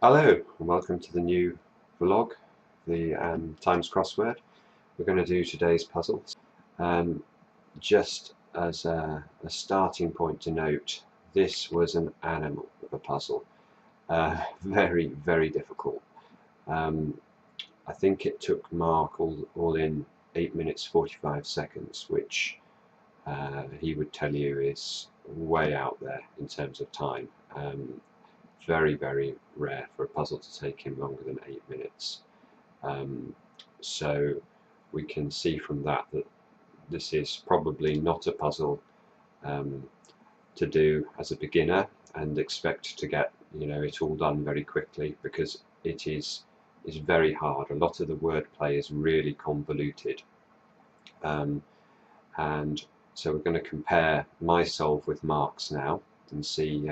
Hello and welcome to the new vlog, the Times crossword. We're going to do today's puzzle. Um, just as a starting point to note, this was an animal of a puzzle. Very, very difficult. Um, I think it took Mark all in 8 minutes 45 seconds, which he would tell you is way out there in terms of time. Very, very rare for a puzzle to take him longer than 8 minutes. Um, so we can see from that that this is probably not a puzzle um, to do as a beginner and expect to get it all done very quickly, because it is very hard. A lot of the wordplay is really convoluted, um, and so we're going to compare my solve with Mark's now and see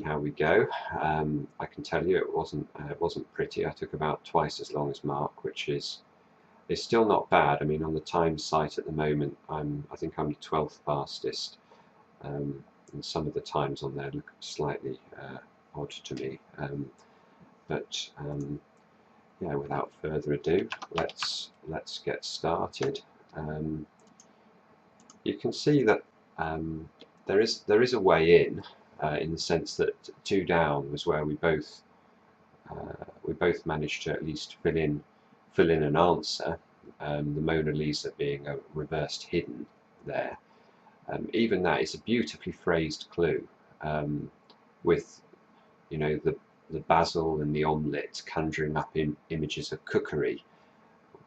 how we go. I can tell you it wasn't pretty. I took about twice as long as Mark, which is still not bad. I mean, on the time site at the moment, I think I'm the 12th fastest, and some of the times on there look slightly odd to me. But yeah, without further ado, let's get started. You can see that there is a way in the sense that 2 down was where we both managed to at least fill in an answer. The Mona Lisa being a reversed hidden there. Even that is a beautifully phrased clue, with the basil and the omelette conjuring up in images of cookery,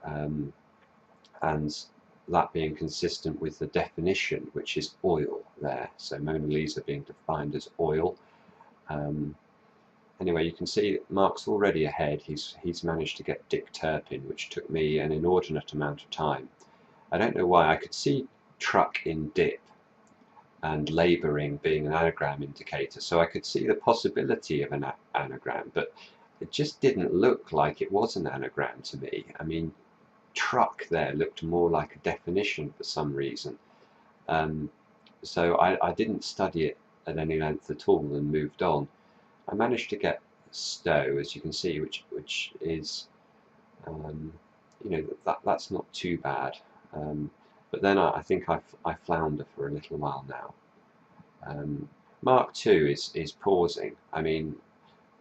and that being consistent with the definition, which is oil there. So Mona Lisa being defined as oil. Anyway, you can see Mark's already ahead. He's managed to get Dick Turpin, which took me an inordinate amount of time. I don't know why. I could see truck in dip and labouring being an anagram indicator, so I could see the possibility of an anagram, but it just didn't look like it was an anagram to me. I mean, truck there looked more like a definition for some reason. So I didn't study it at any length at all and moved on. I managed to get stow, as you can see, which is that's not too bad. But then I think I flounder for a little while now. Mark 2 is pausing. I mean,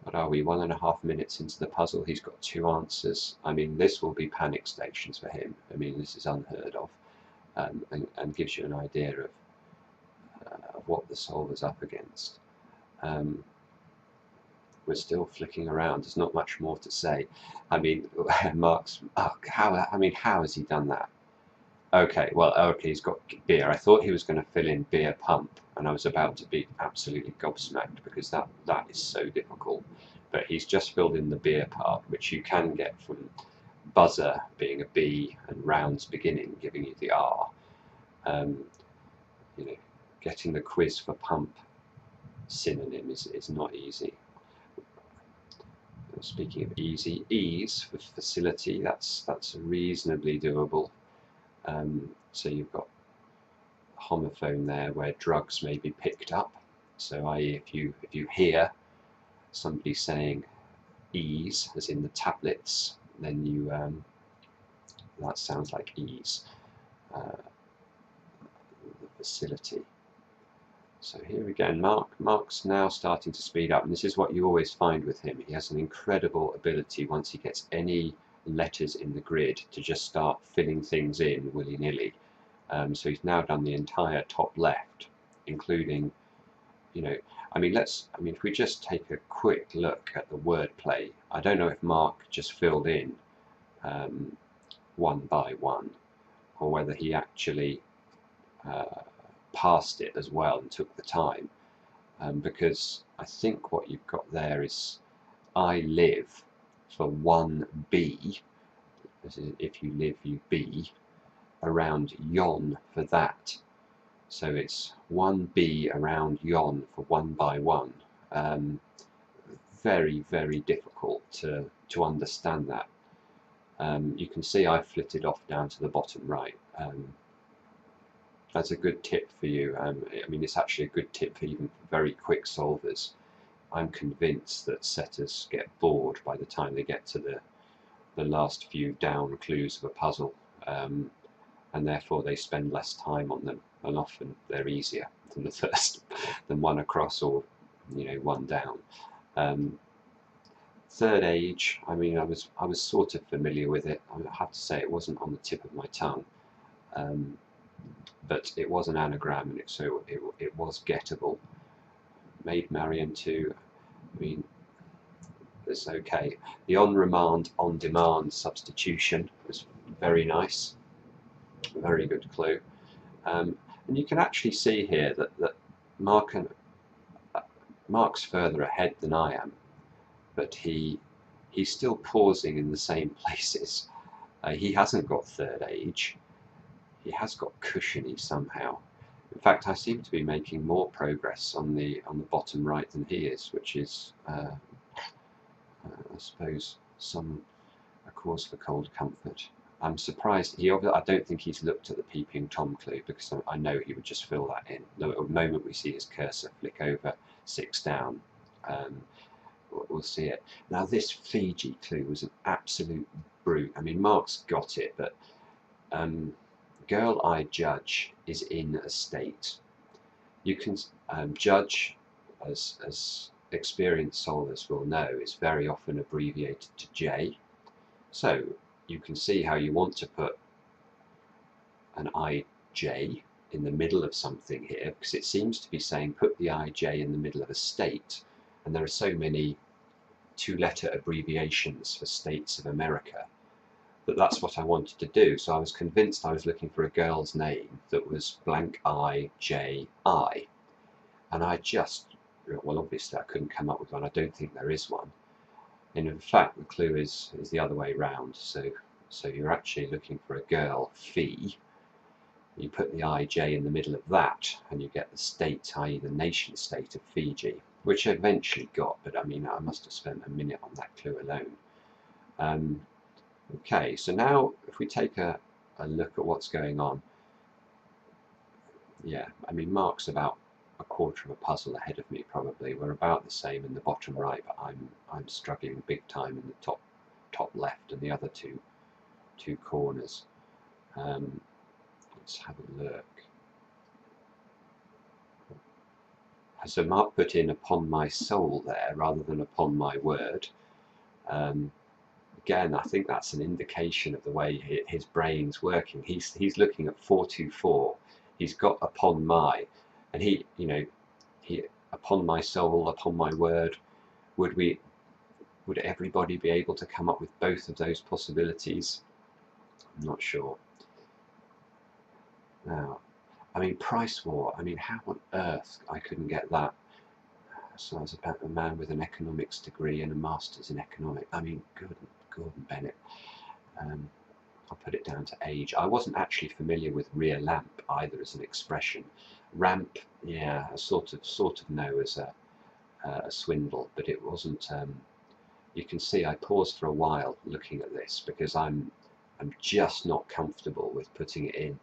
what are we, 1.5 minutes into the puzzle? He's got 2 answers. I mean, this will be panic stations for him. I mean, this is unheard of, and gives you an idea of what the solver's up against. We're still flicking around. There's not much more to say. I mean, Mark's. Oh, how has he done that? Okay, well, okay, he's got beer. I thought he was going to fill in beer pump, and I was about to be absolutely gobsmacked, because that is so difficult. But he's just filled in the beer part, which you can get from buzzer being a B and rounds beginning giving you the R. Getting the quiz for pump synonym is not easy. Speaking of easy, ease for facility, that's reasonably doable. So you've got a homophone there where drugs may be picked up. So i.e. if you hear somebody saying ease, as in the tablets, then you that sounds like ease, the facility. So here again, Mark's now starting to speed up, and this is what you always find with him. He has an incredible ability, once he gets any letters in the grid, to just start filling things in willy-nilly. So he's now done the entire top left, including, if we just take a quick look at the wordplay. I don't know if Mark just filled in one by one, or whether he actually passed it as well and took the time, because I think what you've got there is I live for 1B, as in if you live you be, around yon for that. So it's 1B around yon for 1 by 1. Very, very difficult to understand that. You can see I've flitted off down to the bottom right. That's a good tip for you. I mean, it's actually a good tip for even very quick solvers. I'm convinced that setters get bored by the time they get to the last few down clues of a puzzle, and therefore they spend less time on them, and often they're easier than the first, than one across or one down. Third Age, I mean, I was sort of familiar with it. I have to say it wasn't on the tip of my tongue, but it was an anagram, and so it was gettable. Maid Marian 2, I mean, it's okay. The on demand substitution was very nice, very good clue. And you can actually see here that Mark's further ahead than I am, but he's still pausing in the same places. He hasn't got Third Age. He has got cushiony somehow. In fact, I seem to be making more progress on the bottom right than he is, which is, I suppose, a cause for cold comfort. I'm surprised. I don't think he's looked at the peeping Tom clue, because I know he would just fill that in. The moment we see his cursor flick over 6 down, we'll see it. Now, this Fiji clue was an absolute brute. I mean, Mark's got it, but Girl I Judge is in a state. You can judge, as experienced solvers will know, is very often abbreviated to J. So you can see how you want to put an IJ in the middle of something here, because it seems to be saying put the IJ in the middle of a state, and there are so many 2-letter abbreviations for states of America that that's what I wanted to do. So I was convinced I was looking for a girl's name that was blank IJI, and I just, well, obviously I couldn't come up with one. I don't think there is one. And in fact, the clue is the other way round. So you're actually looking for a girl, Fee. You put the IJ in the middle of that, and you get the state, i.e. the nation state of Fiji, which I eventually got, but I mean, I must have spent a minute on that clue alone. Okay, so now if we take a look at what's going on, yeah, I mean, Mark's about a quarter of a puzzle ahead of me probably. We're about the same in the bottom right, but I'm struggling big time in the top left and the other two corners. Let's have a look. So Mark put in upon my soul there rather than upon my word. Again, I think that's an indication of the way his brain's working. He's looking at 424. He's got upon my, and he upon my soul, upon my word. Would everybody be able to come up with both of those possibilities? I'm not sure. Now, I mean, price war. I mean, how on earth I couldn't get that? So I was about a man with an economics degree and a master's in economics. I mean, Gordon Bennett. I'll put it down to age. I wasn't actually familiar with rear lamp either as an expression. Ramp, yeah, I sort of know as a swindle, but it wasn't. You can see I paused for a while looking at this because I'm just not comfortable with putting it in.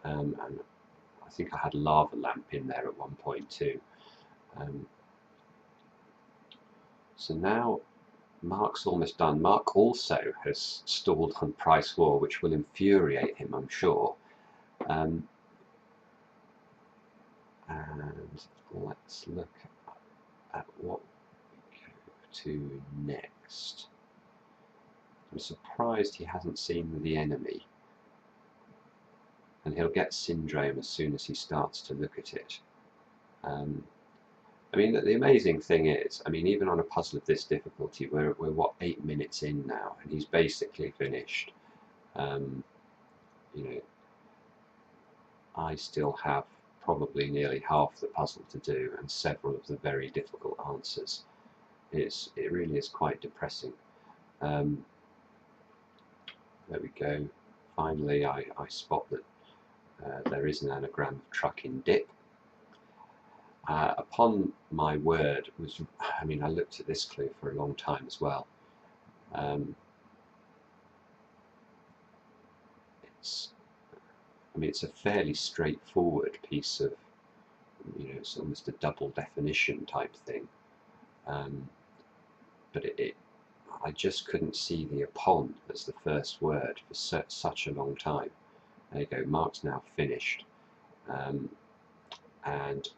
And I think I had lava lamp in there at one point too. So now Mark's almost done. Mark also has stalled on price war, which will infuriate him, I'm sure. And let's look at what we go to next. I'm surprised he hasn't seen The Enemy. And he'll get syndrome as soon as he starts to look at it. I mean, the amazing thing is, I mean, even on a puzzle of this difficulty, we're what, 8 minutes in now, and he's basically finished. I still have probably nearly half the puzzle to do, and several of the very difficult answers. It really is quite depressing. There we go. Finally, I spot that there is an anagram of truck in dip. Upon my word was, I mean, I looked at this clue for a long time as well. It's a fairly straightforward piece of, it's almost a double definition type thing. but I just couldn't see the upon as the first word for such a long time. There you go, Mark's now finished. And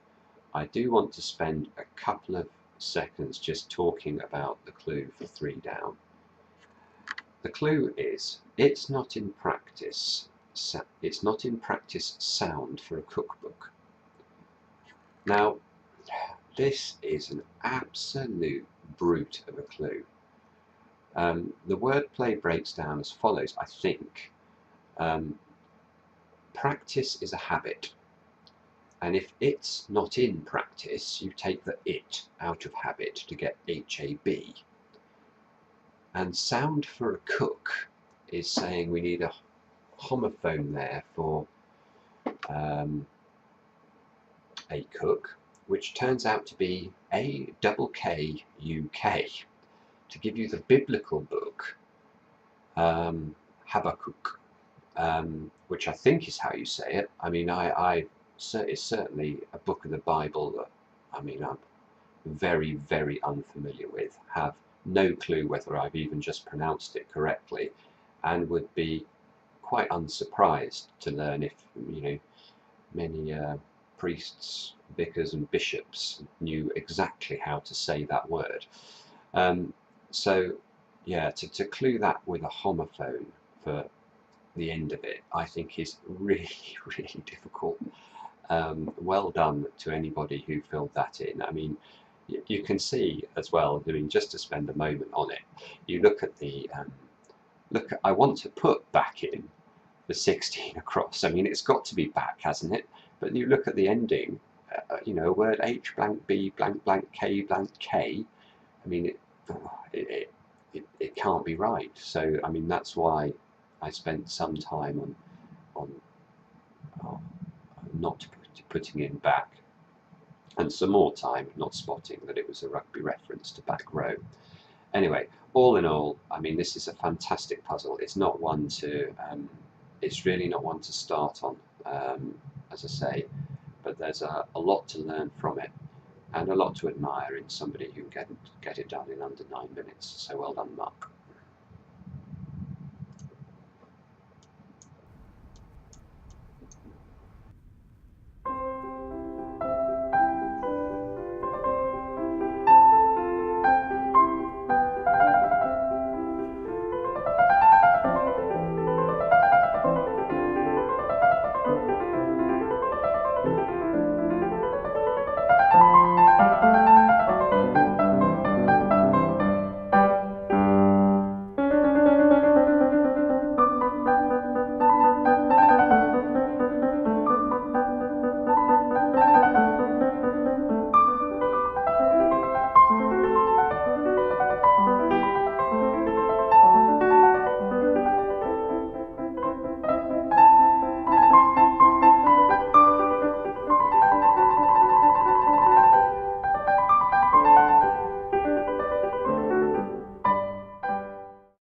I do want to spend a couple of seconds just talking about the clue for 3 down. The clue is, it's not in practice sound for a cookbook. Now, this is an absolute brute of a clue. The wordplay breaks down as follows, I think. Practice is a habit, and if it's not in practice, you take the it out of habit to get HAB. And sound for a cook is saying we need a homophone there for a cook, which turns out to be AKKUK. To give you the biblical book, Habakkuk, which I think is how you say it. I mean, it's certainly a book of the Bible that, I mean, I'm very, very unfamiliar with, have no clue whether I've even just pronounced it correctly, and would be quite unsurprised to learn if, you know, many priests, vicars and bishops knew exactly how to say that word. So yeah, to clue that with a homophone for the end of it, I think is really, really difficult. Well done to anybody who filled that in. I mean, you can see as well, I mean, just to spend a moment on it, you look at the, I want to put back in the 16 across. I mean, it's got to be back, hasn't it? But you look at the ending, you know, word H blank B blank blank K blank K, I mean, it can't be right. So, I mean, that's why I spent some time on not putting in back, and some more time not spotting that it was a rugby reference to back row. Anyway, all in all, I mean, this is a fantastic puzzle. It's not one to, it's really not one to start on, as I say, but there's a lot to learn from it, and a lot to admire in somebody who can get it done in under 9 minutes. So well done, Mark.